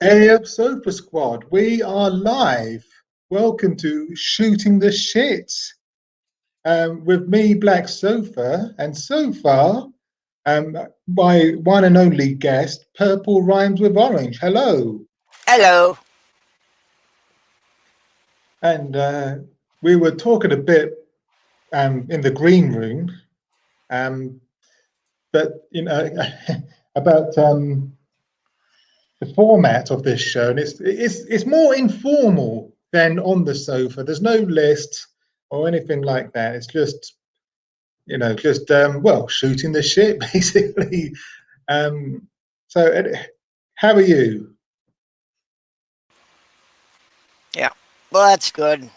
Hey up, Sofa Squad. We are live. Welcome to Shooting the Shit with me, Black Sofa, and so far, my one and only guest, Purple Rhymes with Orange. Hello. Hello. And we were talking a bit in the green room, but about the format of this show, and it's more informal than On the Sofa. There's no list or anything like that. It's just well, shooting the shit basically. So how are you? Yeah, well, that's good.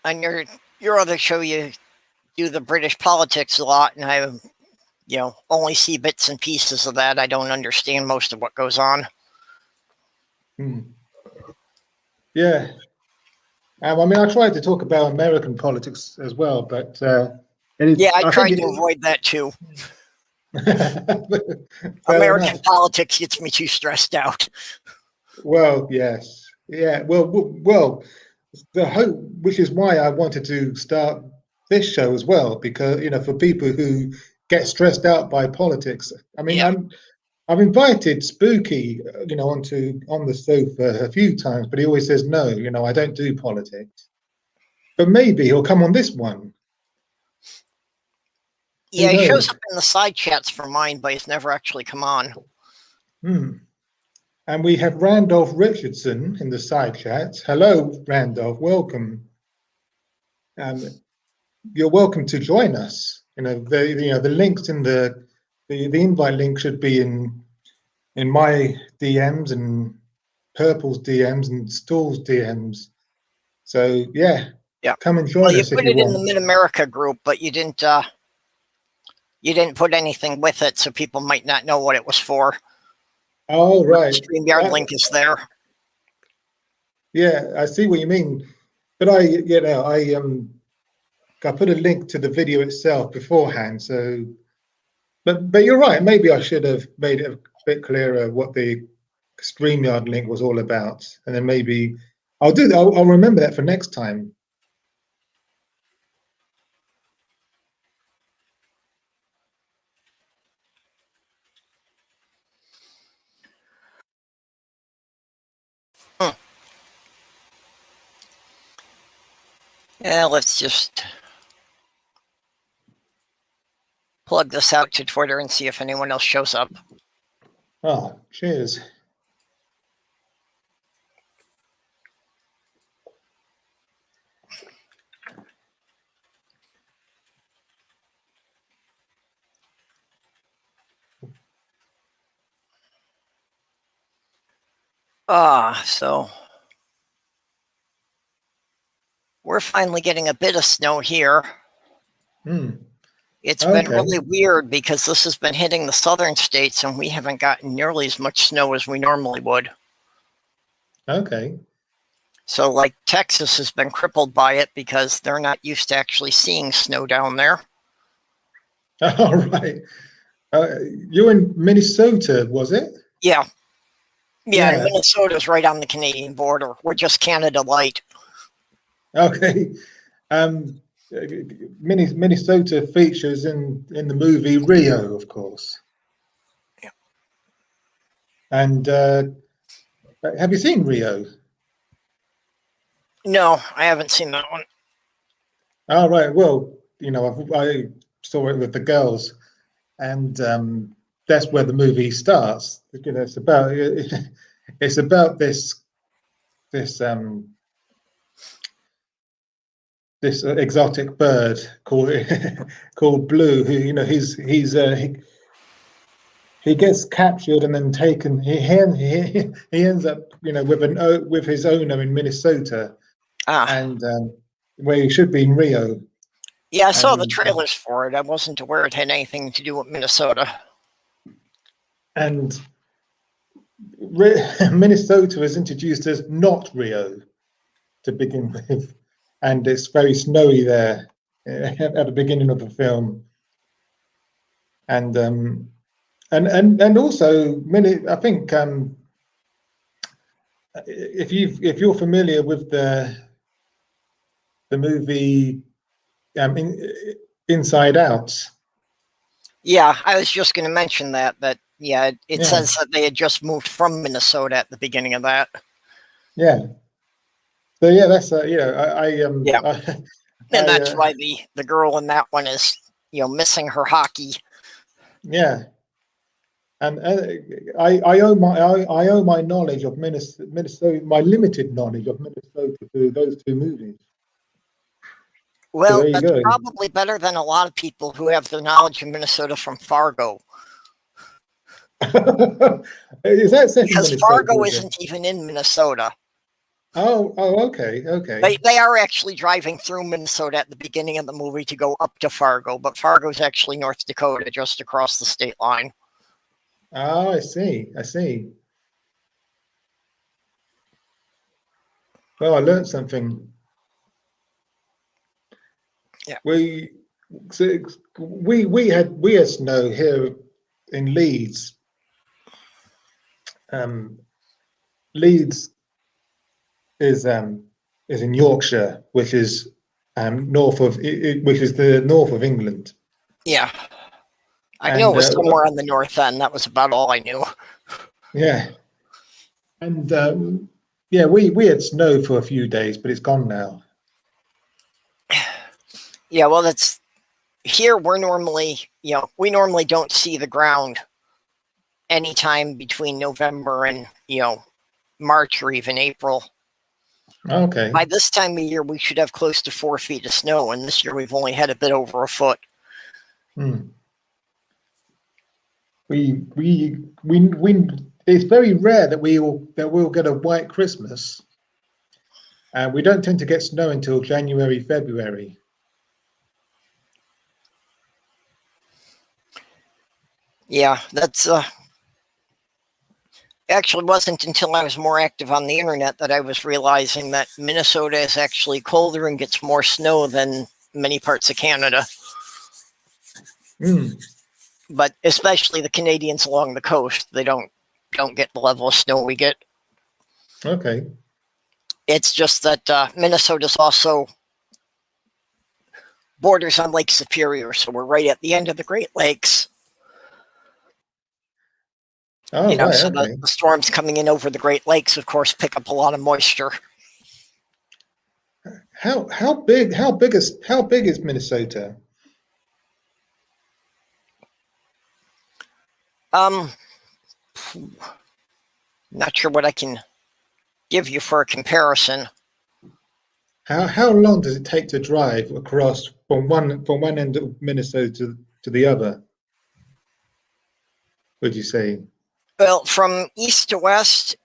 On your other show, you do the British politics a lot, and I, only see bits and pieces of that. I don't understand most of what goes on. Yeah. I mean, I tried to talk about American politics as well, but I tried to avoid that too. American politics gets me too stressed out. Well, yes, yeah. Well. The hope, which is why I wanted to start this show as well, because for people who get stressed out by politics. I mean, Yeah. I've invited Spooky, on the sofa a few times, but he always says no. I don't do politics. But maybe he'll come on this one. Yeah, he shows up in the side chats for mine, but he's never actually come on. And we have Randolph Richardson in the side chat. Hello, Randolph. Welcome. You're welcome to join us. The links in the invite link should be in my DMs and Purple's DMs and Stool's DMs. So yeah, come and join us if you want. You put it in the Mid America group, but you didn't put anything with it, so people might not know what it was for. Oh, right. The StreamYard link is there. Yeah, I see what you mean. But I put a link to the video itself beforehand. So, but you're right. Maybe I should have made it a bit clearer what the StreamYard link was all about, and then maybe I'll do that. I'll remember that for next time. Yeah, let's just plug this out to Twitter and see if anyone else shows up. Oh, cheers. So we're finally getting a bit of snow here. It's been really weird because this has been hitting the southern states and we haven't gotten nearly as much snow as we normally would. Okay. So like Texas has been crippled by it because they're not used to actually seeing snow down there. All right. You're in Minnesota, was it? Yeah. Yeah, Minnesota's right on the Canadian border. We're just Canada light. Okay. Minnesota features in the movie Rio, of course. Yeah. And have you seen Rio? No, I haven't seen that one. All right. Well, I saw it with the girls, and that's where the movie starts. It's about this exotic bird called Blue, who he gets captured and then taken. He ends up with his owner in Minnesota, and where he should be in Rio. Yeah, I saw the trailers for it. I wasn't aware it had anything to do with Minnesota. And Minnesota is introduced as not Rio to begin with, and it's very snowy there at the beginning of the film. And and also many. I think if you're familiar with the movie Inside Out. Yeah, I was just going to mention that. Yeah, it Yeah, says that they had just moved from Minnesota at the beginning of that. yeah. So yeah, that's Yeah, and I that's why the girl in that one is missing her hockey. yeah, and I owe my knowledge of Minnesota, my limited knowledge of Minnesota, to those two movies. So Well, there you that's go. probably better than a lot of people who have their knowledge of Minnesota from Fargo. Is that set in Because Minnesota? Fargo Is it? isn't even in Minnesota. Okay, okay. They are actually driving through Minnesota at the beginning of the movie to go up to Fargo, but Fargo's actually North Dakota, just across the state line. Oh, I see. I see. Well, I learned something. Yeah. We we had snow here in Leeds. Leeds is in Yorkshire, which is which is the north of England. Yeah. I knew it And was somewhere on the north end. That was about all I knew. yeah, and yeah, we had snow for a few days, but it's gone now. Yeah, well, that's here. We're normally, we normally don't see the ground anytime between November and March or even April. Okay. By this time of year, we should have close to 4 feet of snow, and this year we've only had a bit over a foot. Hmm. We it's very rare that we'll get a white Christmas. We don't tend to get snow until January, February. Yeah, that's actually wasn't until I was more active on the internet that I was realizing that Minnesota is actually colder and gets more snow than many parts of Canada. Mm. But especially the Canadians along the coast, they don't get the level of snow we get. Okay. It's just that Minnesota's also borders on Lake Superior, so we're right at the end of the Great Lakes. Oh, right. So Okay. the storms coming in over the Great Lakes, of course, pick up a lot of moisture. How big is Minnesota? Not sure what I can give you for a comparison. How long does it take to drive across from one end of Minnesota to the other? Would you say? Well, from east to west,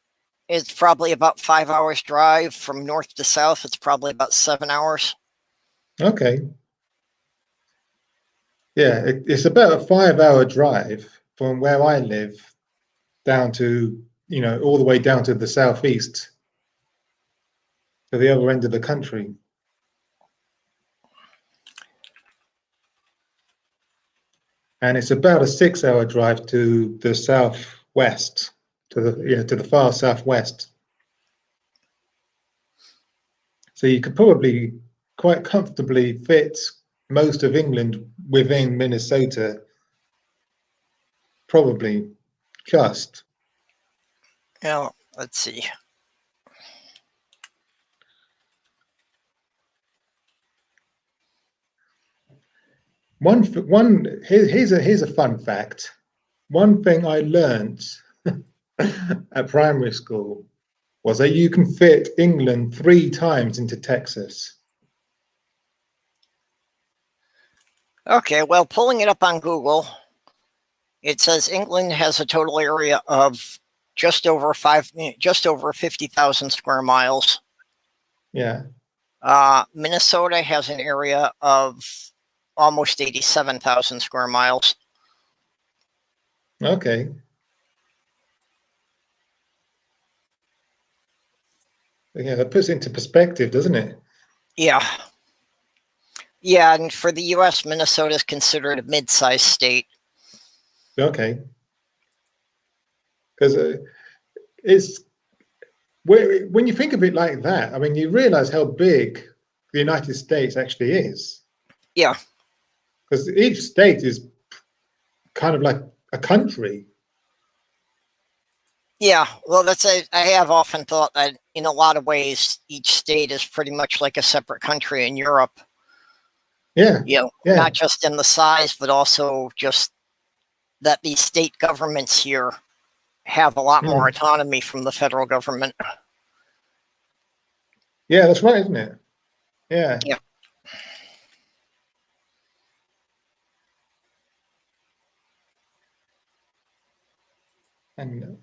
it's probably about 5 hours drive. From north to south, it's probably about 7 hours. Okay. Yeah, it's about a 5 hour drive from where I live down to, all the way down to the southeast, to the other end of the country. And it's about a 6 hour drive to the southwest, to the far southwest. So you could probably quite comfortably fit most of England within Minnesota, probably just. Now, let's see. Here's a fun fact. One thing I learned at primary school was that you can fit England 3 times into Texas. Okay, well, pulling it up on Google, it says England has a total area of just over 50,000 square miles. Yeah. Minnesota has an area of almost 87,000 square miles. Okay. Yeah, that puts it into perspective, doesn't it? Yeah. Yeah, and for the U.S., Minnesota is considered a mid-sized state. Okay. because it's when you think of it like that. I mean, you realize how big the United States actually is. Yeah. Because each state is kind of like a country. Yeah, well, I have often thought that in a lot of ways, each state is pretty much like a separate country in Europe. Yeah, yeah. Not just in the size, but also just that these state governments here have a lot more autonomy from the federal government. Yeah, that's right, isn't it? Yeah. Yeah. And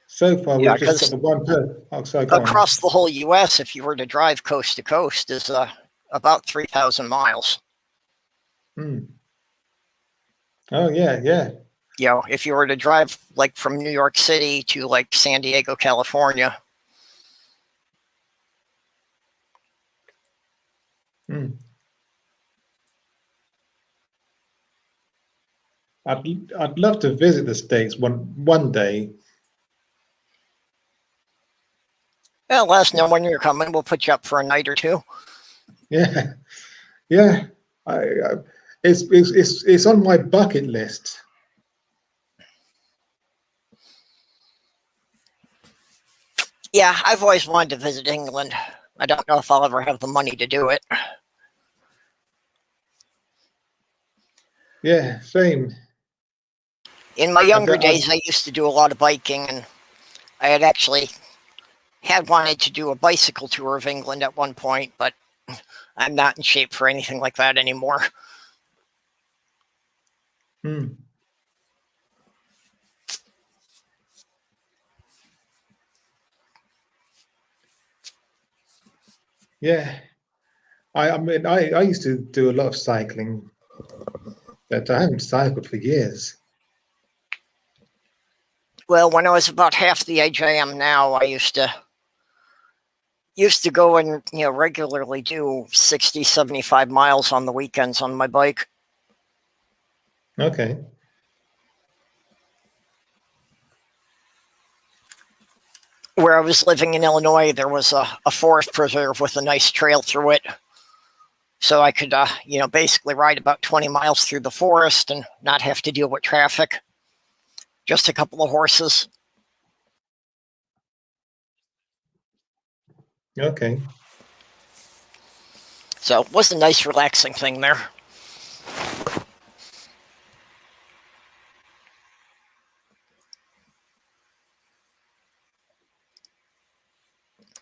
so far, we've just got the one per. Oh, sorry, go across on. the whole U.S., if you were to drive coast to coast, is about 3,000 miles. Oh, yeah, yeah. If you were to drive like from New York City to like San Diego, California. I'd love to visit the States one day. Well, let us know when you're coming. We'll put you up for a night or two. Yeah, yeah. It's on my bucket list. Yeah, I've always wanted to visit England. I don't know if I'll ever have the money to do it. Yeah, same. In my younger days, I used to do a lot of biking, and I had actually wanted to do a bicycle tour of England at one point, but I'm not in shape for anything like that anymore. Yeah, I mean, I used to do a lot of cycling, but I haven't cycled for years. Well, when I was about half the age I am now, I used to go and regularly do 60, 75 miles on the weekends on my bike. Okay. Where I was living in Illinois, there was a forest preserve with a nice trail through it. So I could, basically ride about 20 miles through the forest and not have to deal with traffic. Just a couple of horses. Okay. So it was a nice, relaxing thing there.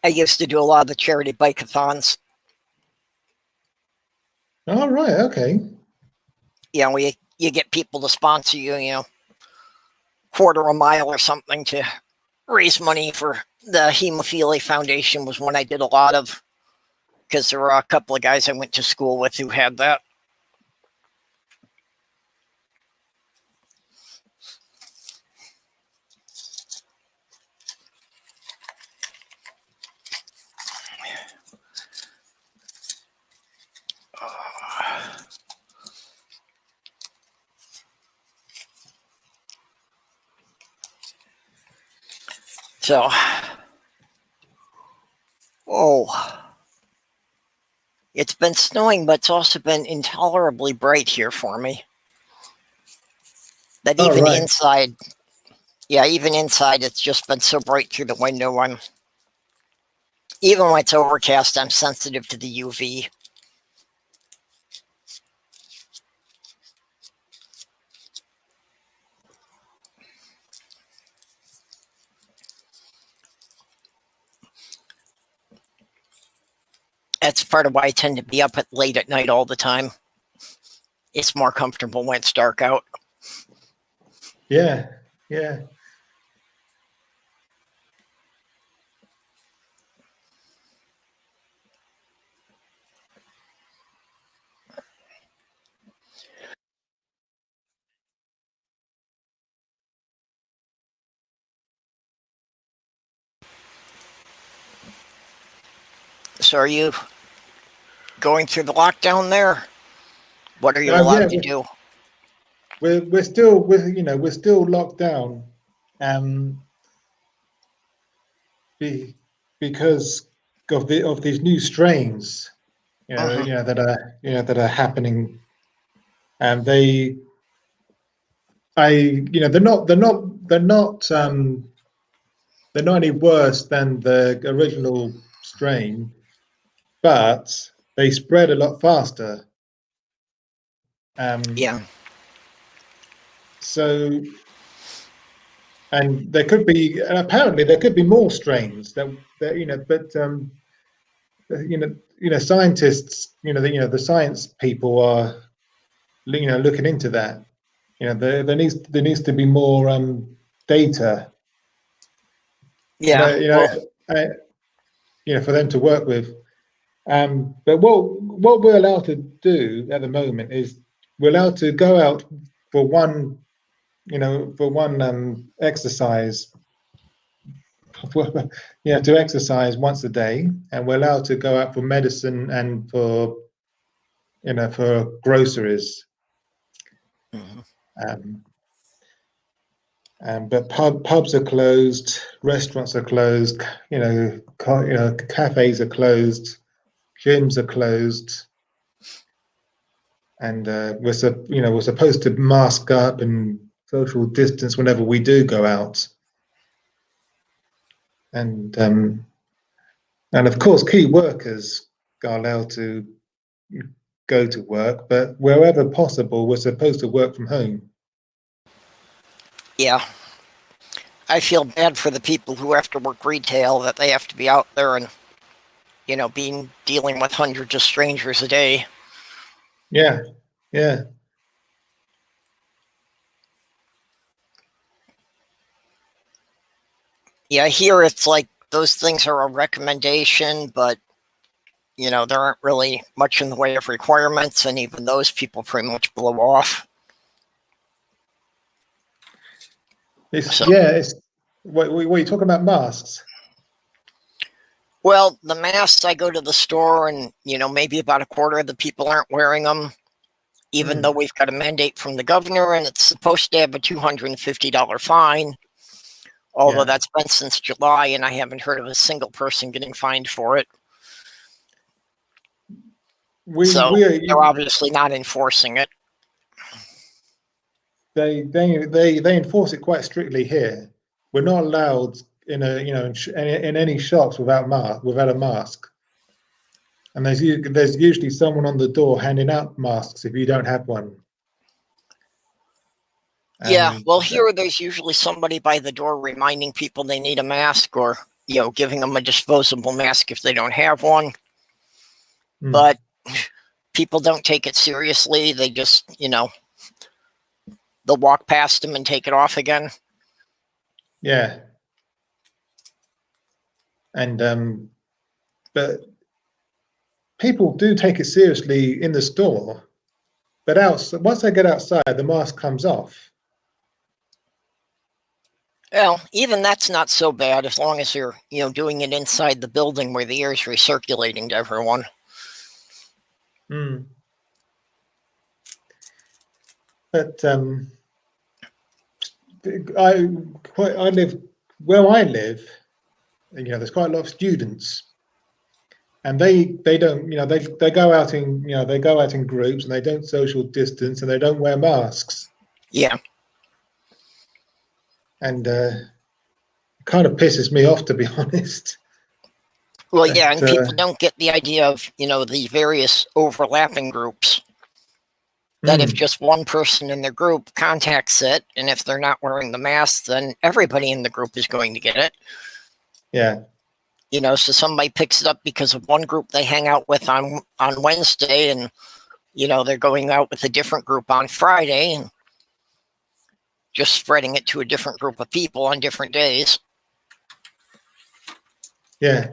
I used to do a lot of the charity bike-a-thons. All right. Okay. Yeah, you get people to sponsor you, quarter a mile or something to raise money for the Hemophilia Foundation was one I did a lot of, because there were a couple of guys I went to school with who had that. So, it's been snowing, but it's also been intolerably bright here for me. That even inside, even inside, it's just been so bright through the window. Even when it's overcast, I'm sensitive to the UV. That's part of why I tend to be up late at night all the time. It's more comfortable when it's dark out. Yeah, yeah. So are you going through the lockdown there? What are you Yeah, allowed to do? we're still we're still locked down, um, be, because of these new strains, Hmm. that are that are happening, and they're not any worse than the original strain, but they spread a lot faster. Um, Yeah. so, and there could be, and apparently there could be more strains that but scientists, the science people are, looking into that. There needs to be more data, Yeah. Well, uh, for them to work with. But what we're allowed to do at the moment is we're allowed to go out for one, for one exercise, to exercise once a day, and we're allowed to go out for medicine and for groceries. mhm. Um, but pubs are closed, restaurants are closed, cafes are closed, gyms are closed, and we're supposed to mask up and social distance whenever we do go out, and of course key workers are allowed to go to work, but wherever possible we're supposed to work from home. Yeah. I feel bad for the people who have to work retail, that they have to be out there and, dealing with hundreds of strangers a day. Yeah, yeah. Yeah, here it's like those things are a recommendation, but there aren't really much in the way of requirements, and even those people pretty much blow off. It's So, yeah. It's what are you talking about, masks? well, the masks, I go to the store and, maybe about a quarter of the people aren't wearing them, even though Mm, we've got a mandate from the governor and it's supposed to have a $250 fine. Although yeah. that's been since July and I haven't heard of a single person getting fined for it. We So we are, they're obviously not enforcing it. they enforce it quite strictly here. We're not allowed in any shops without a mask. And there's usually someone on the door handing out masks if you don't have one. Yeah, And well, here there's usually somebody by the door reminding people they need a mask, or, giving them a disposable mask if they don't have one. mm, But people don't take it seriously. They just, they'll walk past them and take it off again. yeah, and but people do take it seriously in the store. But once they get outside, the mask comes off. Well, even that's not so bad as long as you're, doing it inside the building where the air is recirculating to everyone. Mm. But I I live where I live. There's quite a lot of students, and they don't they go out in they go out in groups, and they don't social distance, and they don't wear masks, Yeah. and kind of pisses me off, to be honest. Well, yeah, But and people don't get the idea of, the various overlapping groups. That if mm, just one person in their group contacts it, and if they're not wearing the mask, then everybody in the group is going to get it. yeah, So somebody picks it up because of one group they hang out with on Wednesday, and they're going out with a different group on Friday, and just spreading it to a different group of people on different days. yeah.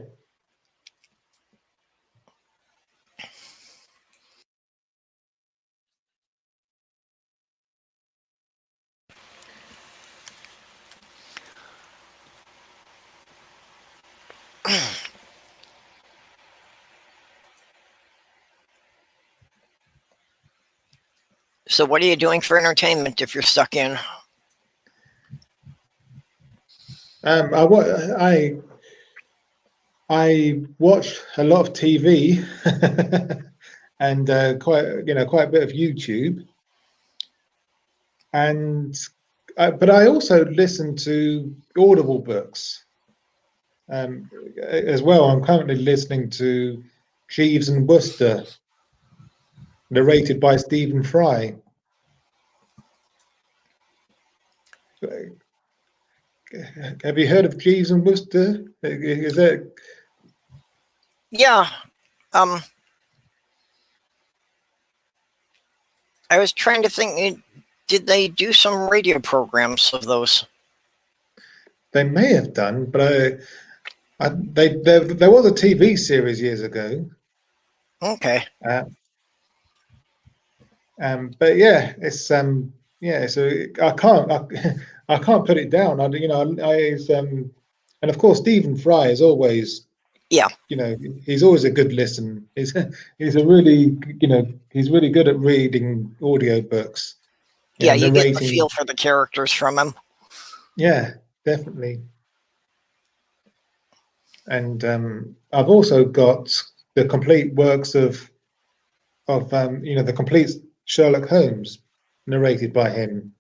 So what are you doing for entertainment if you're stuck in? I watch a lot of TV and quite a bit of YouTube, and but I also listen to Audible books as well. I'm currently listening to Jeeves and Wooster, narrated by Stephen Fry. Have you heard of Jeeves and Wooster? Is that? Yeah. I was trying to think, did they do some radio programs of those? They may have done, but there was a TV series years ago. Okay. But yeah, so I can't put it down. And of course Stephen Fry is always, Yeah. He's always a good listen. He's a really, he's really good at reading audiobooks, Yeah, you get the narrating. feel for the characters from him. Yeah, definitely. And I've also got the complete works of the complete Sherlock Holmes, narrated by him.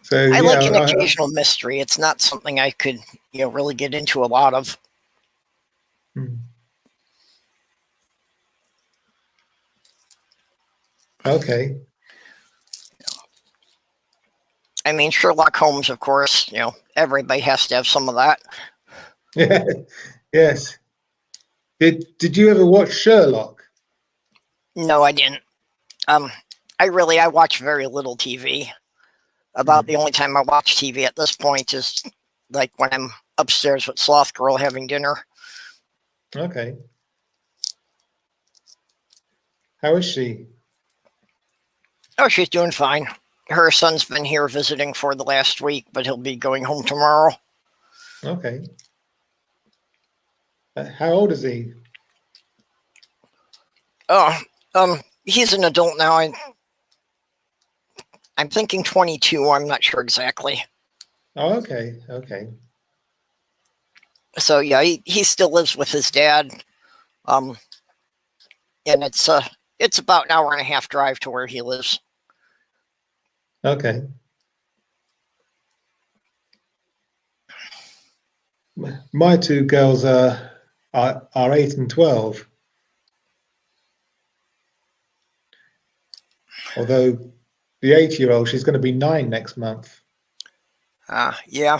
So I like an occasional mystery. It's not something I could, really get into a lot of. Okay. I mean, Sherlock Holmes, of course, everybody has to have some of that. Yeah. Yes. Did you ever watch Sherlock? No, I didn't. I watch very little TV. About the only time I watch TV at this point is like when I'm upstairs with Sloth Girl having dinner. Okay. How is she? Oh, she's doing fine. Her son's been here visiting for the last week, but he'll be going home tomorrow. Okay. How old is he? Oh, he's an adult now. I'm thinking 22. I'm not sure exactly. Oh, okay. Okay. So yeah, he still lives with his dad. And it's about an hour and a half drive to where he lives. Okay. My two girls are 8 and 12. Although the 8-year-old, she's going to be 9 next month. Yeah.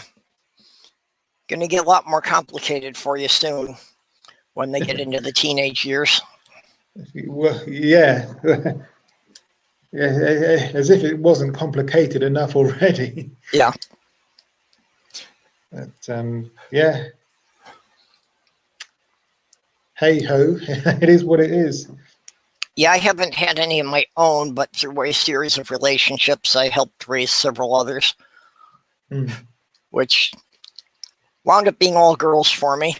Going to get a lot more complicated for you soon when they get into the teenage years. Well, yeah. Yeah, as if it wasn't complicated enough already. Yeah. But yeah. Hey ho, it is what it is. Yeah, I haven't had any of my own, but through a series of relationships, I helped raise several others, which wound up being all girls for me.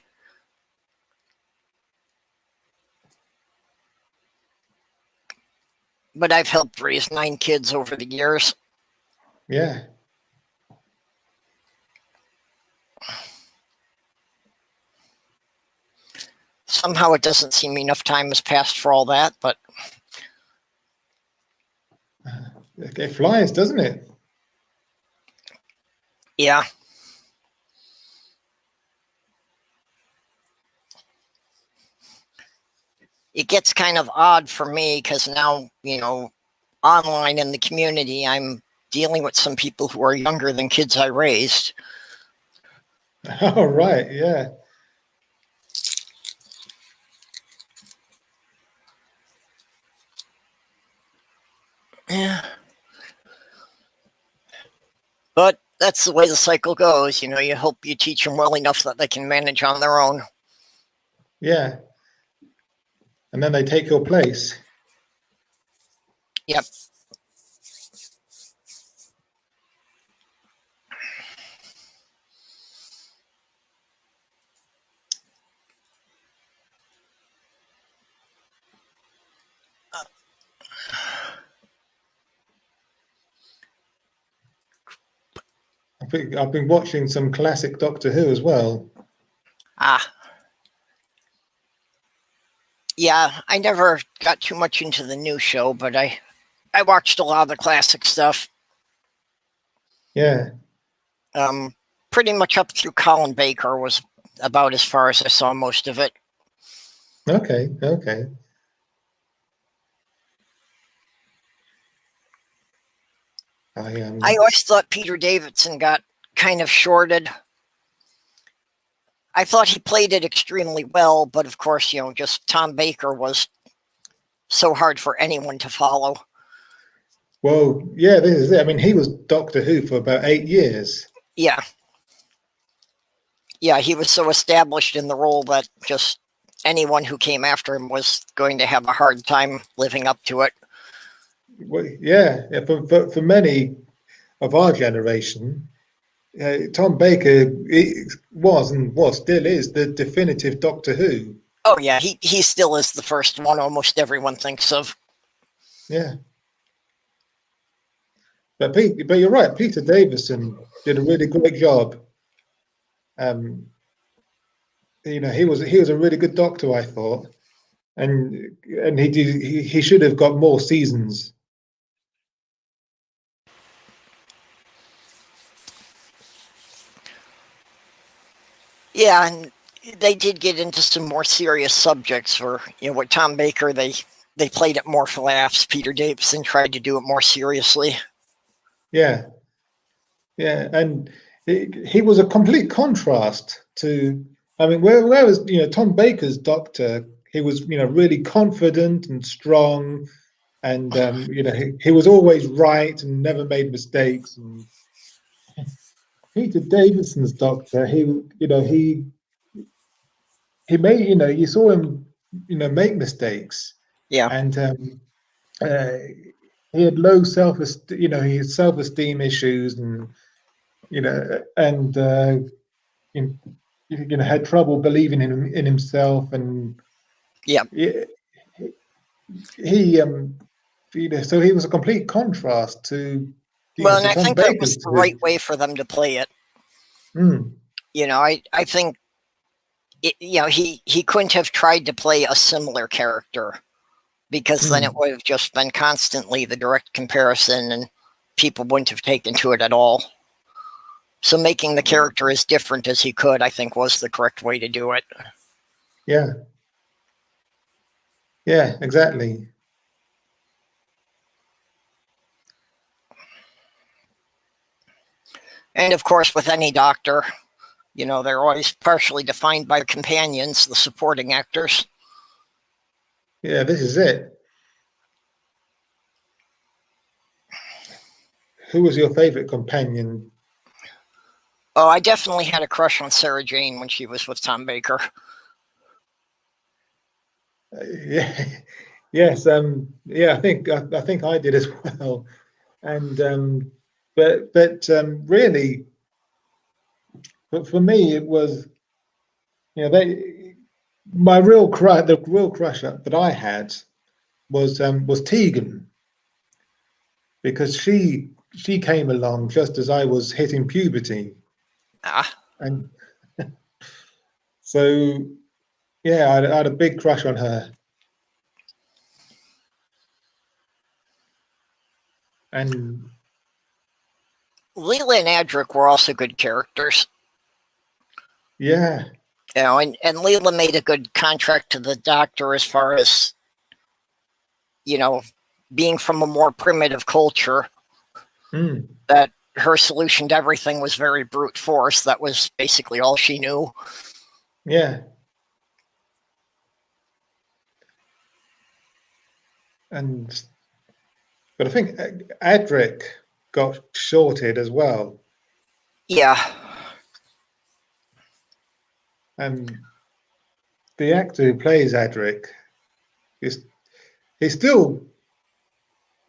But I've helped raise 9 kids over the years. Yeah. Somehow it doesn't seem enough time has passed for all that, but It flies, doesn't it? Yeah. It gets kind of odd for me because now, online in the community, I'm dealing with some people who are younger than kids I raised. Oh, right. Yeah. Yeah. But that's the way the cycle goes. You hope you teach them well enough that they can manage on their own. Yeah. And then they take your place. Yep. think I've been watching some classic Doctor Who as well. Ah, yeah, I never got too much into the new show, but I watched a lot of the classic stuff. Yeah. Pretty much up through Colin Baker was about as far as I saw most of it. Okay. Okay. I always thought Peter Davidson got kind of shorted. I thought he played it extremely well, but of course, just Tom Baker was so hard for anyone to follow. Well, yeah, this is it. I mean, he was Doctor Who for about 8 years. Yeah. Yeah, he was so established in the role that just anyone who came after him was going to have a hard time living up to it. Well, yeah, for many of our generation, Tom Baker was still is the definitive Doctor Who. Oh yeah, he still is the first one almost everyone thinks of. Yeah. But you're right. Peter Davison did a really great job. He was a really good Doctor, I thought, and he should have got more seasons. Yeah, and they did get into some more serious subjects. For with Tom Baker, they played it more for laughs. Peter Davison tried to do it more seriously. Yeah. Yeah, and he was a complete contrast to. I mean, whereas Tom Baker's Doctor, he was really confident and strong, and he was always right and never made mistakes. And Peter Davison's Doctor, he made you saw him make mistakes. Yeah, And he had low self-esteem. He had self-esteem issues, and had trouble believing in himself, and yeah. So he was a complete contrast to Well, and to I Tom think that was Baker's. the right way for them to play it. Mm. I think he couldn't have tried to play a similar character, because then it would have just been constantly the direct comparison and people wouldn't have taken to it at all. So making the character as different as he could, I think, was the correct way to do it. Yeah. Yeah, exactly. And of course, with any Doctor, they're always partially defined by companions, the supporting actors. Yeah, this is it. Who was your favorite companion? Oh, I definitely had a crush on Sarah Jane when she was with Tom Baker. Yeah, yes, yeah. I think I did as well, and but really, for me, it was my the real crush that I had was Tegan, because she came along just as I was hitting puberty. And so, yeah, I had a big crush on her. And Leela and Adric were also good characters. yeah. And Leela made a good contract to the Doctor as far as, being from a more primitive culture, that her solution to everything was very brute force. That was basically all she knew. Yeah. But I think Adric got shorted as well. Yeah. And the actor who plays Adric he's still,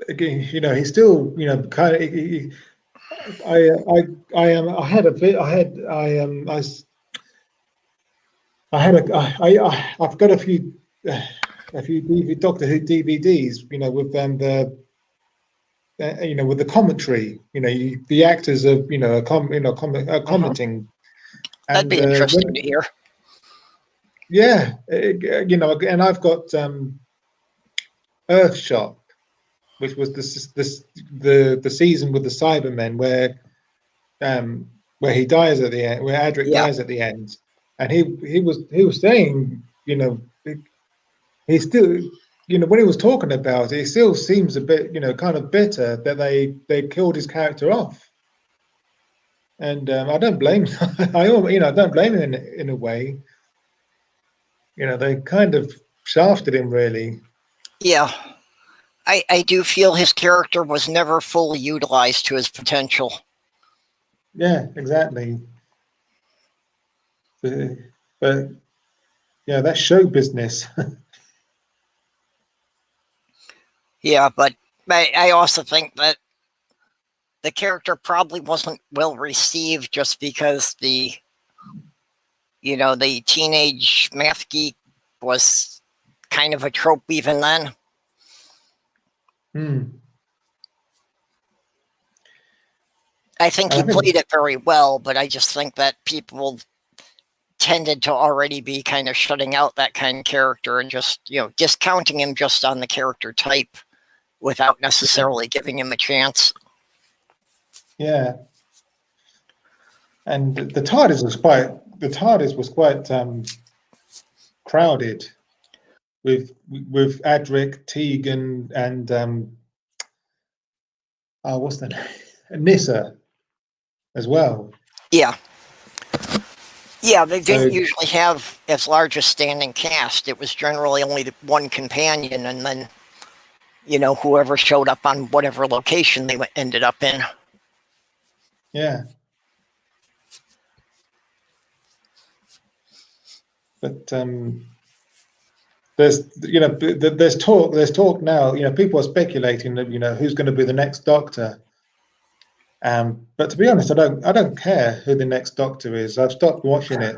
again, he's still, kind of. I've got a few Doctor Who DVDs, with with the commentary. The actors are Mhm. commenting, That'd and be interesting to hear. yeah, and I've got Earthshock, which was the season with the Cybermen where he dies at the end, where Adric Yeah. dies at the end, and he was saying, he still, when he was talking about it, he still seems a bit, kind of bitter that they killed his character off, and I don't blame I don't blame him in a way. They kind of shafted him really. Yeah. I do feel his character was never fully utilized to his potential. Yeah, exactly. But yeah, that's show business. Yeah, but I also think that the character probably wasn't well received just because the teenage math geek was kind of a trope even then. Hmm. I think And he I think, played it very well, but I just think that people tended to already be kind of shutting out that kind of character and just, discounting him just on the character type without necessarily giving him a chance. yeah, and the TARDIS was quite crowded with Adric, Tegan, and what's the name? Nissa as well. Yeah. Yeah, they didn't So usually have as large a standing cast. It was generally only the one companion, and then, whoever showed up on whatever location they ended up in. yeah, but there's talk now. People are speculating that who's going to be the next Doctor. But to be honest, I don't care who the next Doctor is. I've stopped watching it.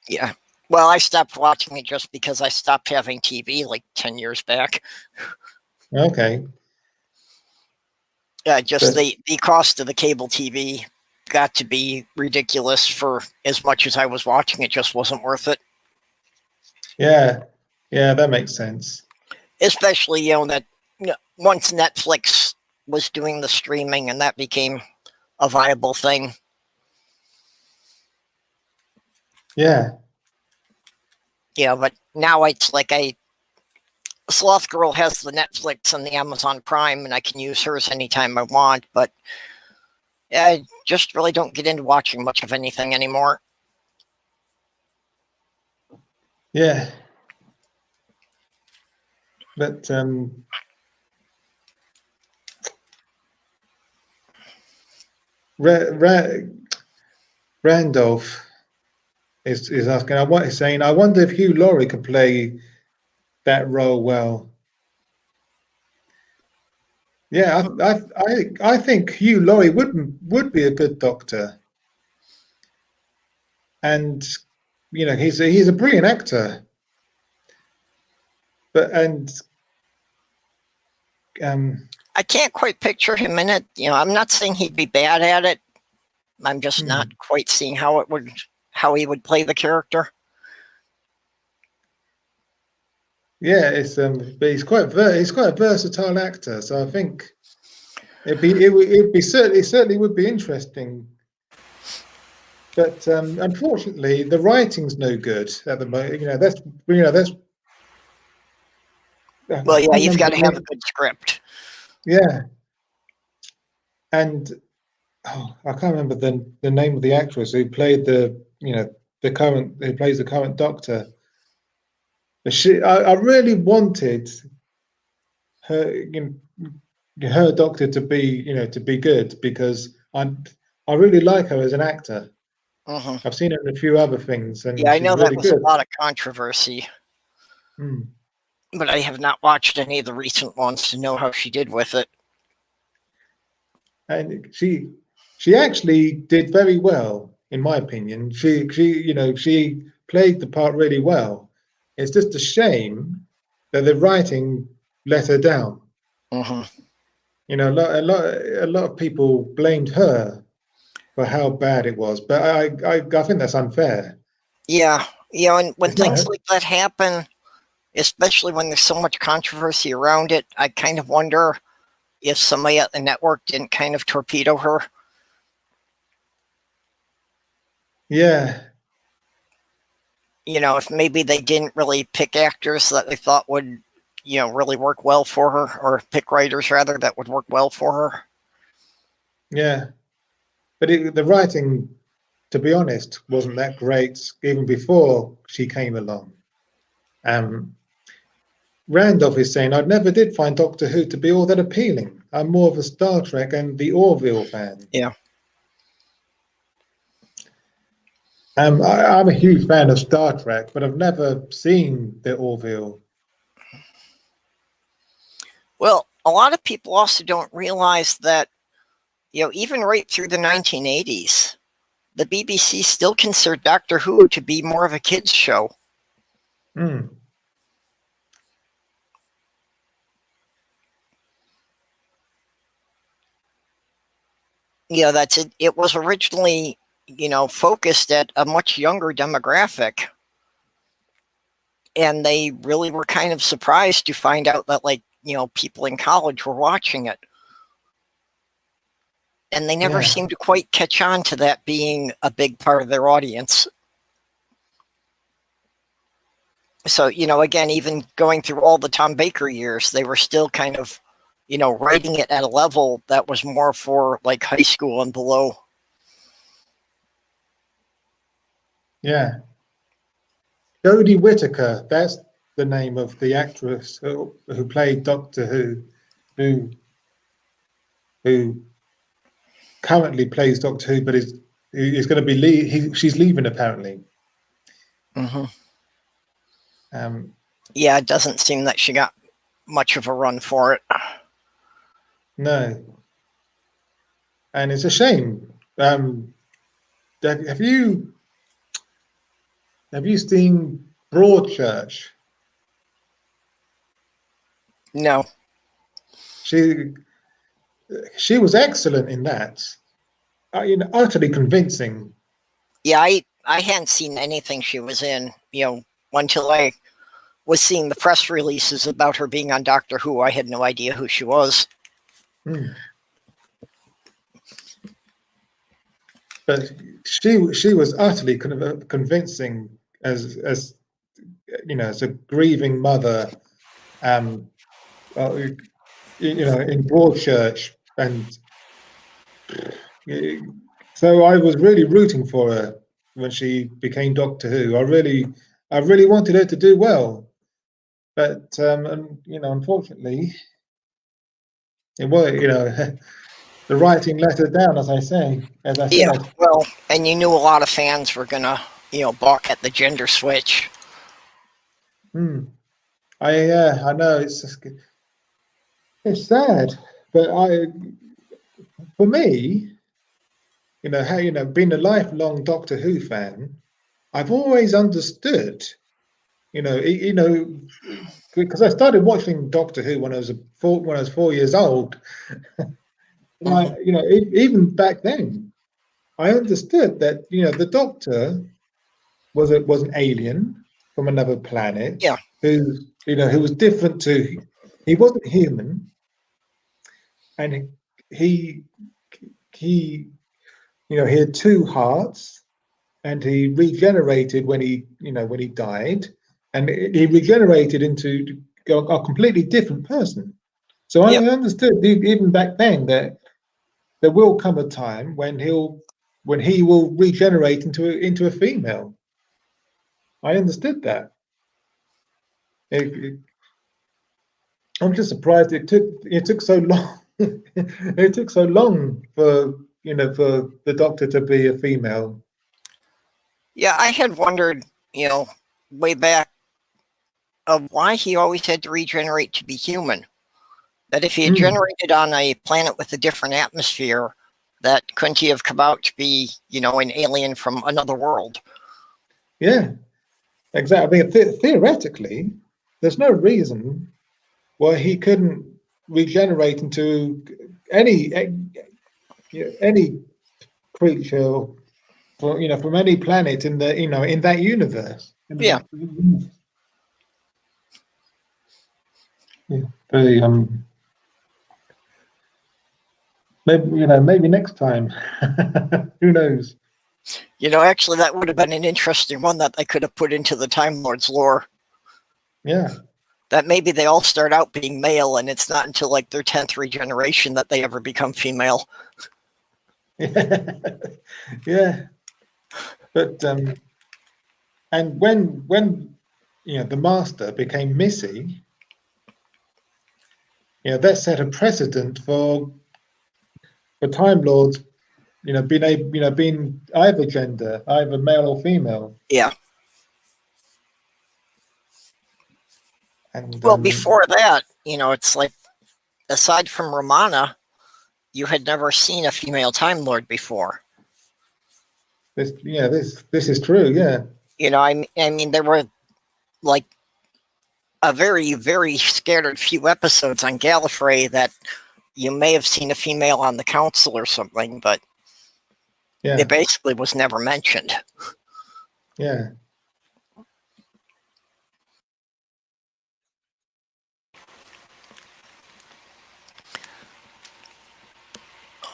Yeah. Well, I stopped watching it just because I stopped having TV like 10 years back. Okay. Just But the cost of the cable TV got to be ridiculous for as much as I was watching it, just wasn't worth it. yeah, that makes sense. Especially, that once Netflix was doing the streaming and that became a viable thing. Yeah, Yeah, but now it's like Sloth Girl has the Netflix and the Amazon Prime, and I can use hers anytime I want, but I just really don't get into watching much of anything anymore. yeah. But Randolph is asking. He's saying, I wonder if Hugh Laurie could play that role well. Yeah, I think Hugh Laurie would be a good Doctor, and he's a brilliant actor. But I can't quite picture him in it. I'm not saying he'd be bad at it. I'm just not quite seeing how he would play the character. yeah, but he's quite a versatile actor, so I think it certainly would be interesting. But unfortunately, the writing's no good at the moment. That's Well, yeah, you've got to have a good script. Yeah, and I can't remember the name of the actress who played who plays the current Doctor. But I really wanted her her Doctor to be good because I really like her as an actor. Mm-hmm. I've seen her in a few other things, and Yeah, I she's know that really was a good. lot of controversy, but I have not watched any of the recent ones to know how she did with it. And she actually did very well, in my opinion. She played the part really well. It's just a shame that the writing let her down. Hmm. A lot of people blamed her for how bad it was, but I think that's unfair. Yeah, and when It's not things her. like that happen, especially when there's so much controversy around it, I kind of wonder if somebody at the network didn't kind of torpedo her. Yeah, If maybe they didn't really pick actors that they thought would, really work well for her, or pick writers rather that would work well for her. yeah. But the writing, to be honest, wasn't that great even before she came along. Um, Randolph is saying, I never did find Doctor Who to be all that appealing. I'm more of a Star Trek and the Orville fan. Yeah. I'm a huge fan of Star Trek, but I've never seen the Orville. Well, a lot of people also don't realize that, even right through the 1980s, the BBC still considered Doctor Who to be more of a kids' show. Mm. That's it. It was originally, focused at a much younger demographic. And they really were kind of surprised to find out that, like, people in college were watching it. And they never Yeah, seemed to quite catch on to that being a big part of their audience. So, again, even going through all the Tom Baker years, they were still kind of, writing it at a level that was more for like high school and below. yeah. Jodie Whittaker, that's the name of the actress who played Doctor who who currently plays Doctor Who, but is going to be she's leaving apparently. Mm-hmm. Um, Yeah, it doesn't seem that she got much of a run for it. no, and it's a shame. Have you seen Broadchurch? No. She she was excellent in that. Utterly convincing. Yeah, I hadn't seen anything she was in, until I was seeing the press releases about her being on Doctor Who. I had no idea who she was. Mm. But she was utterly convincing as as a grieving mother. Uh, in Broadchurch, and so I was really rooting for her when she became Doctor Who. I really wanted her to do well, but unfortunately, it was the writing let her down, as I Yeah, said. well, and you knew a lot of fans were gonna, balk at the gender switch. Hmm. I know it's sad, but for me, being a lifelong Doctor Who fan, I've always understood, because I started watching Doctor Who when when I was 4 years old. And Mm-hmm. even back then, I understood that the Doctor was an alien from another planet Yeah, who was different to. He wasn't human, and he he he had two hearts, and he regenerated when he died, and he regenerated into a completely different person. So I yep, understood even back then that there will come a time when he will regenerate into a female. I understood that. It, I'm just surprised it took so long. It took so long for the Doctor to be a female. yeah. I had wondered, way back, of why he always had to regenerate to be human. That if he had Mm, generated on a planet with a different atmosphere, that couldn't he have come out to be, an alien from another world? yeah, exactly. I mean, theoretically, there's no reason why he couldn't. regenerate into any any creature from from any planet in the in that universe. Yeah. Very maybe next time. Who knows? Actually, that would have been an interesting one that they could have put into the Time Lords lore. Yeah. That maybe they all start out being male, and it's not until like their 10th regeneration that they ever become female. Yeah. But and when the Master became Missy, that set a precedent for Time Lords, being either gender, either male or female. Yeah. And Well, before that, it's like, aside from Romana, you had never seen a female Time Lord before. this is true. Yeah. I mean, there were like a very, very scattered few episodes on Gallifrey that you may have seen a female on the council or something, but Yeah. it basically was never mentioned. Yeah.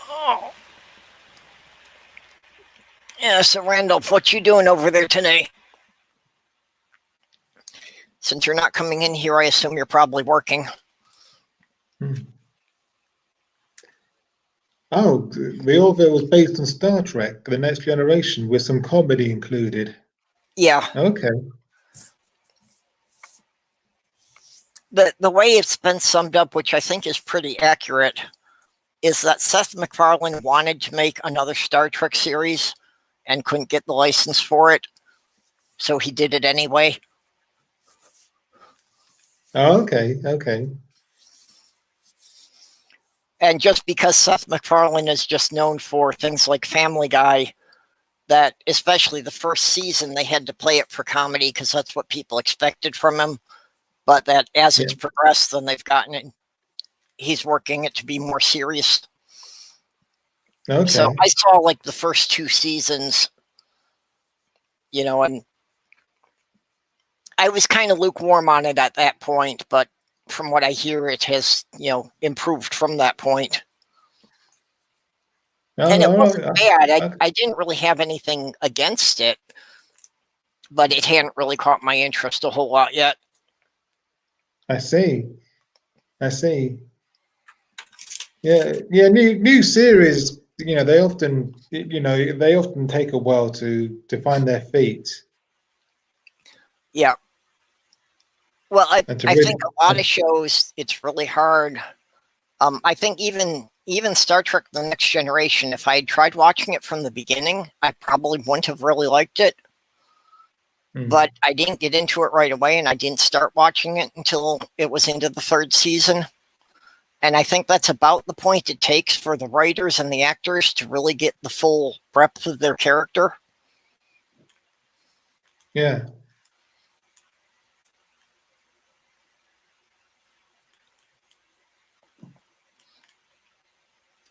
Oh. Yeah, so Randolph, what you doing over there today? Since you're not coming in here, I assume you're probably working. Oh, the Orville was based on Star Trek: The Next Generation with some comedy included. Yeah. Okay. The way it's been summed up, which I think is pretty accurate, is that Seth MacFarlane wanted to make another Star Trek series and couldn't get the license for it, so he did it anyway. Oh, okay. Okay. And just because Seth MacFarlane is just known for things like Family Guy, that especially the first season, they had to play it for comedy because that's what people expected from him. But that as it's progressed, then they've gotten it. He's working it to be more serious. Okay. So I saw like the first 2 seasons, and I was kind of lukewarm on it at that point, but from what I hear, it has, improved from that point. And it wasn't bad. I didn't really have anything against it, but it hadn't really caught my interest a whole lot yet. I see. Yeah. New series. They often take a while to find their feet. Yeah. Well, I think a lot of shows, it's really hard. I think even Star Trek: The Next Generation, if I had tried watching it from the beginning, I probably wouldn't have really liked it. But I didn't get into it right away, and I didn't start watching it until it was into the 3rd season. And I think that's about the point it takes for the writers and the actors to really get the full breadth of their character. Yeah.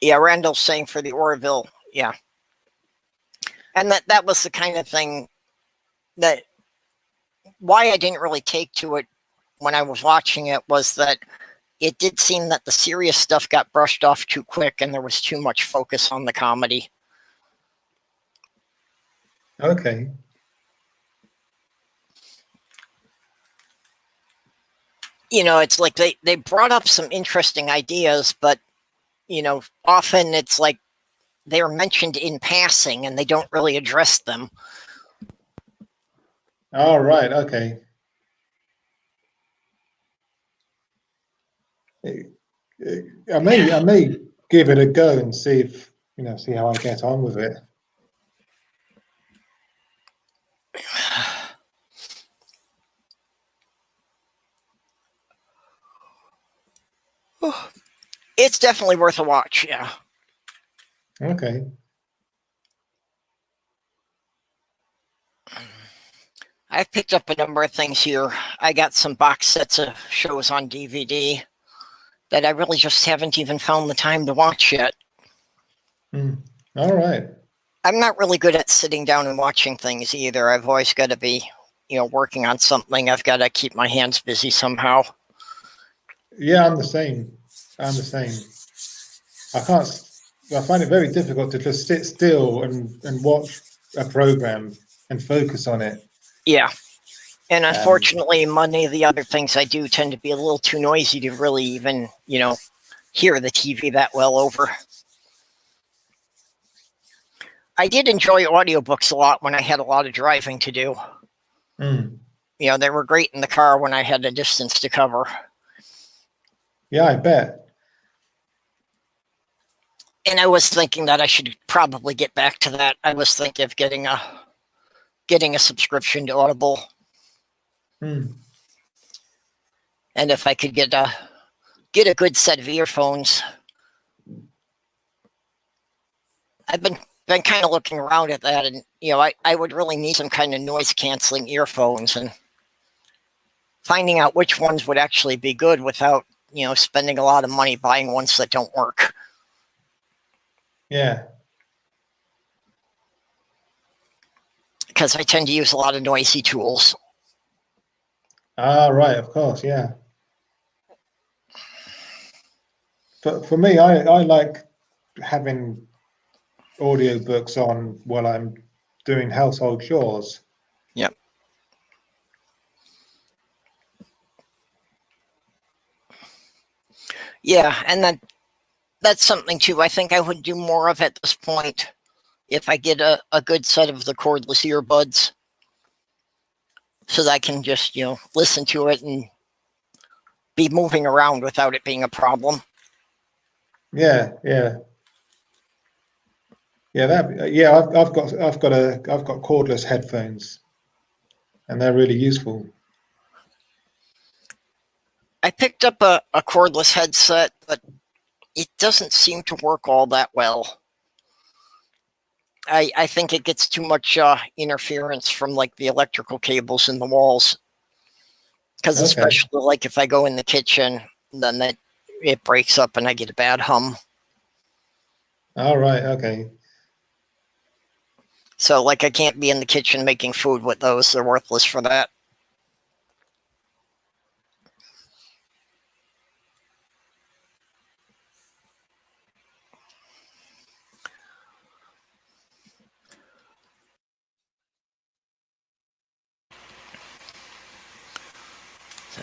Yeah, Randall's saying for the Orville, yeah. And that was the kind of thing that why I didn't really take to it when I was watching it was that it did seem that the serious stuff got brushed off too quick and there was too much focus on the comedy. Okay. It's like they brought up some interesting ideas, but, often it's like they're mentioned in passing and they don't really address them. All right. Okay. I may give it a go and see if see how I get on with it. It's definitely worth a watch. Yeah. Okay. I've picked up a number of things here. I got some box sets of shows on DVD, that I really just haven't even found the time to watch yet. All right. I'm not really good at sitting down and watching things either. I've always got to be, working on something. I've got to keep my hands busy somehow. Yeah, I'm the same. I'm the same. I find it very difficult to just sit still and watch a program and focus on it. Yeah. And Um, unfortunately, many of the other things I do tend to be a little too noisy to really even, hear the TV that well over. I did enjoy audiobooks a lot when I had a lot of driving to do. They were great in the car when I had a distance to cover. Yeah, I bet. And I was thinking that I should probably get back to that. I was thinking of getting a subscription to Audible. And if I could get a good set of earphones. I've been kind of looking around at that, and I would really need some kind of noise canceling earphones, and finding out which ones would actually be good without spending a lot of money buying ones that don't work. Yeah. Because I tend to use a lot of noisy tools. Right, of course, yeah. But for me, I like having audiobooks on while I'm doing household chores. Yep. Yeah, and that's something too. I think I would do more of at this point if I get a good set of the cordless earbuds, so that I can just listen to it and be moving around without it being a problem. Yeah. I've got cordless headphones, and they're really useful. I picked up a cordless headset, but it doesn't seem to work all that well. I think it gets too much interference from like the electrical cables in the walls. Because especially like if I go in the kitchen, then it breaks up and I get a bad hum. All right. Okay. So like I can't be in the kitchen making food with those. They're worthless for that. So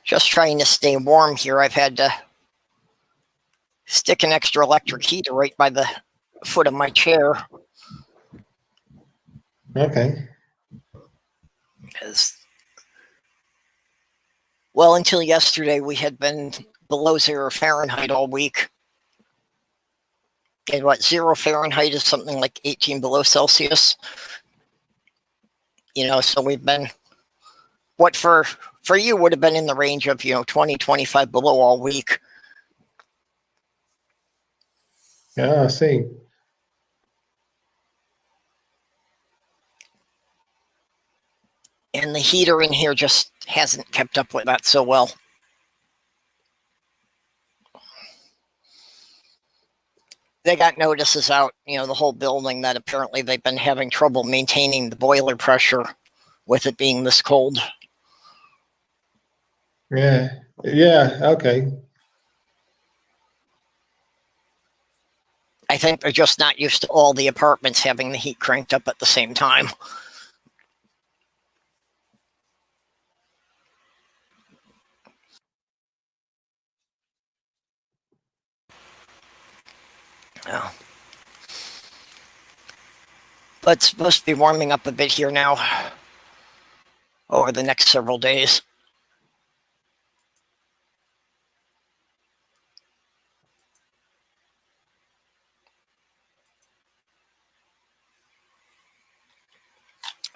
just trying to stay warm here. I've had to stick an extra electric heater right by the foot of my chair. Okay. Well, until yesterday, we had been below 0 Fahrenheit all week. And 0 Fahrenheit is something like 18 below Celsius. So we've been, what for you would have been in the range of, 20, 25 below all week. Yeah, I see. And the heater in here just hasn't kept up with that so well. They got notices out, the whole building, that apparently they've been having trouble maintaining the boiler pressure with it being this cold. Yeah, okay. I think they're just not used to all the apartments having the heat cranked up at the same time. Oh. But it's supposed to be warming up a bit here now over the next several days.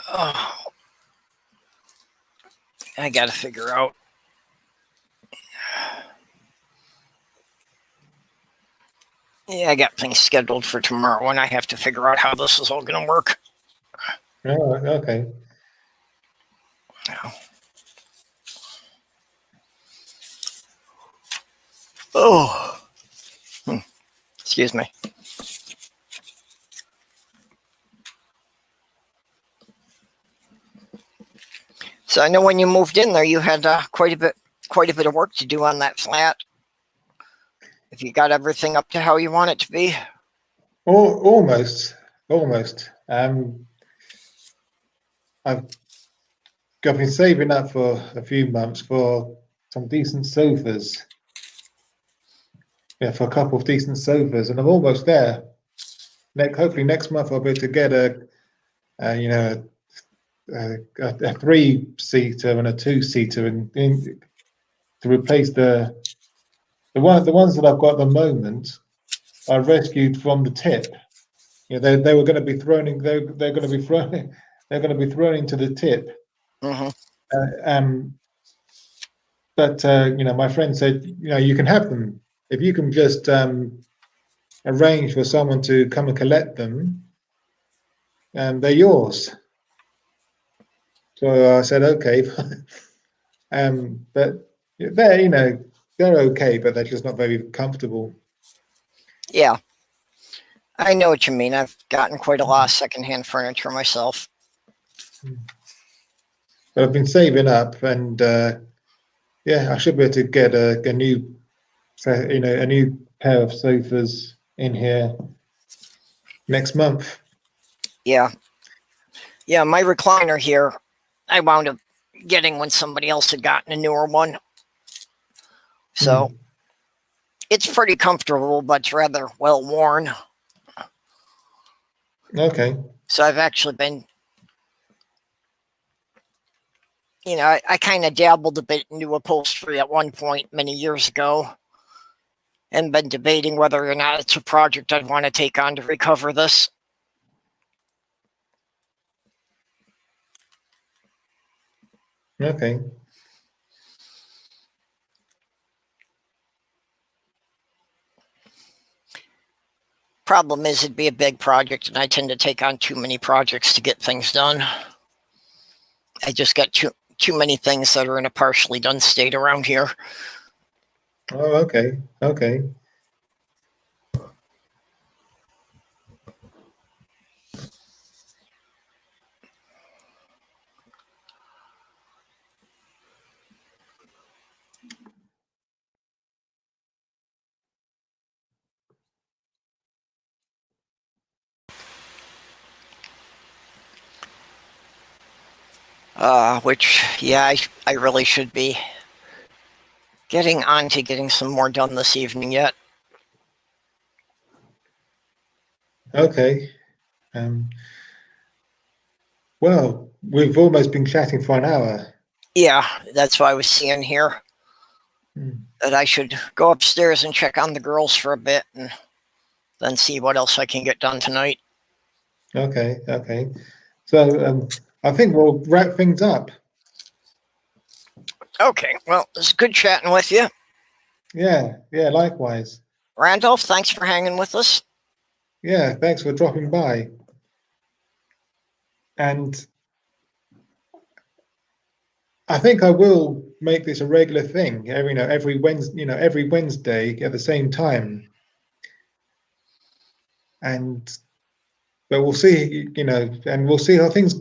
Oh. I got to figure out. Yeah, I got things scheduled for tomorrow, and I have to figure out how this is all going to work. Oh, okay. Oh, excuse me. So I know when you moved in there, you had quite a bit of work to do on that flat. If you got everything up to how you want it to be. Or almost. I've been saving up for a few months for some decent sofas. Yeah, for a couple of decent sofas, and I'm almost there. Hopefully next month I'll be able to get you know, a three-seater and a two-seater, and to replace the ones that I've got at the moment. I rescued from the tip. You know, they were going to be thrown in. They're going to be thrown. They're going to be thrown into the tip. Mm-hmm. But you know, my friend said, you know, you can have them if you can just arrange for someone to come and collect them, and they're yours. So I said, okay. But they're, you know, they're okay, but they're just not very comfortable. Yeah, I know what you mean. I've gotten quite a lot of secondhand furniture myself. But I've been saving up, and yeah, I should be able to get a new, you know, a new pair of sofas in here next month. Yeah. Yeah, my recliner here, I wound up getting when somebody else had gotten a newer one. So it's pretty comfortable, but it's rather well worn. Okay. So I've actually been, you know, I kind of dabbled a bit into upholstery at one point many years ago, and been debating whether or not it's a project I'd want to take on to recover this. Okay. Problem is, it'd be a big project, and I tend to take on too many projects to get things done. I just got too many things that are in a partially done state around here. Oh, okay. Okay. Which, yeah, I really should be getting on to getting some more done this evening yet. Okay. Well, we've almost been chatting for an hour. Yeah, that's why I was seeing here Hmm. that I should go upstairs and check on the girls for a bit and then see what else I can get done tonight. Okay. Okay. So I think we'll wrap things up. Okay, well, it's good chatting with you. Yeah. Yeah. Likewise. Randolph, thanks for hanging with us. Yeah. Thanks for dropping by. And I think I will make this a regular thing. Every Wednesday at the same time. And but we'll see. And we'll see how things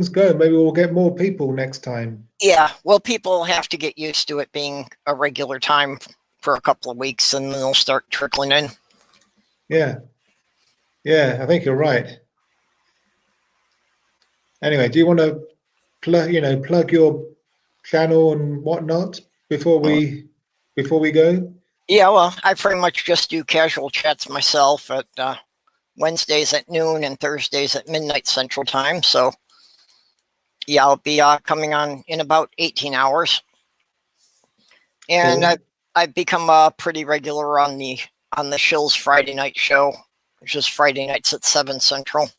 go. Maybe we'll get more people next time. Yeah, well, people have to get used to it being a regular time for a couple of weeks, and then they'll start trickling in. Yeah. Yeah. I think you're right. Anyway, do you want to plug your channel and whatnot before we go? Yeah, well, I pretty much just do casual chats myself at Wednesdays at noon and Thursdays at midnight Central Time. So, yeah, I'll be coming on in about 18 hours. And Cool. I've become pretty regular on the Shill's Friday night show, which is Friday nights at 7 Central,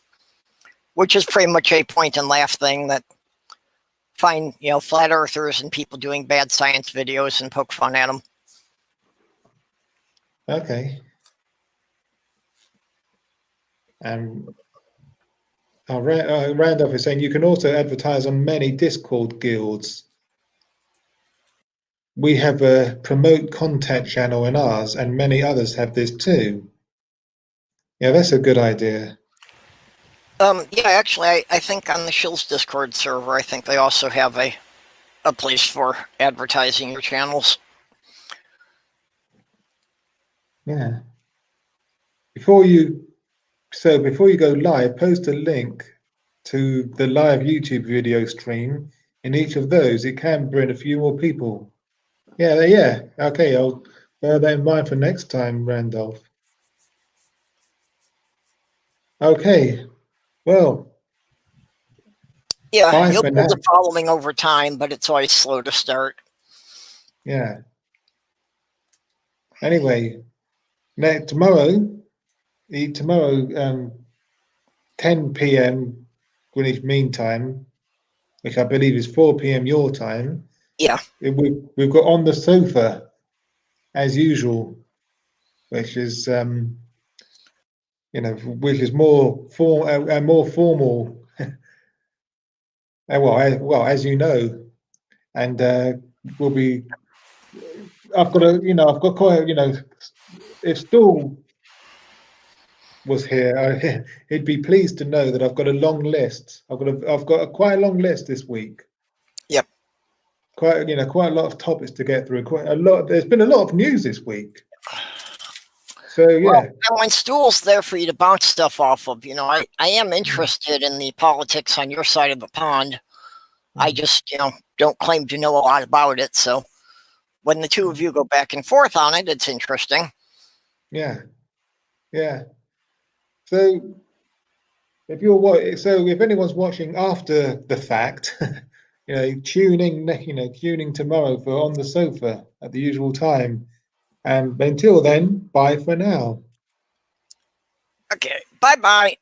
which is pretty much a point and laugh thing that find, flat earthers and people doing bad science videos and poke fun at them. Okay. Randolph is saying you can also advertise on many Discord guilds. We have a promote content channel in ours, and many others have this too. Yeah, that's a good idea. Yeah, actually, I think on the Shills Discord server, I think they also have a place for advertising your channels. Yeah. Before you go live, post a link to the live YouTube video stream. In each of those, it can bring a few more people. Yeah. Okay, I'll bear that in mind for next time, Randolph. Okay, well. Yeah, Bye you'll for build now. a following over time, but it's always slow to start. Yeah. Anyway, tomorrow, 10 p.m. Greenwich Mean Time, which I believe is 4 p.m. your time. Yeah. We've got On the Sofa, as usual, which is which is more formal. Well, as you know, and we'll be. I've got quite, if Stool was here, he'd be pleased to know that I've got a long list. I've got quite a long list this week. Yep. Quite a lot of topics to get through. Quite a lot. There's been a lot of news this week. So yeah. Well, and when Stool's there for you to bounce stuff off of, I am interested in the politics on your side of the pond. I just, don't claim to know a lot about it. So when the two of you go back and forth on it, it's interesting. Yeah. So if anyone's watching after the fact, tuning tomorrow for On the Sofa at the usual time. And until then, bye for now. Okay, bye-bye.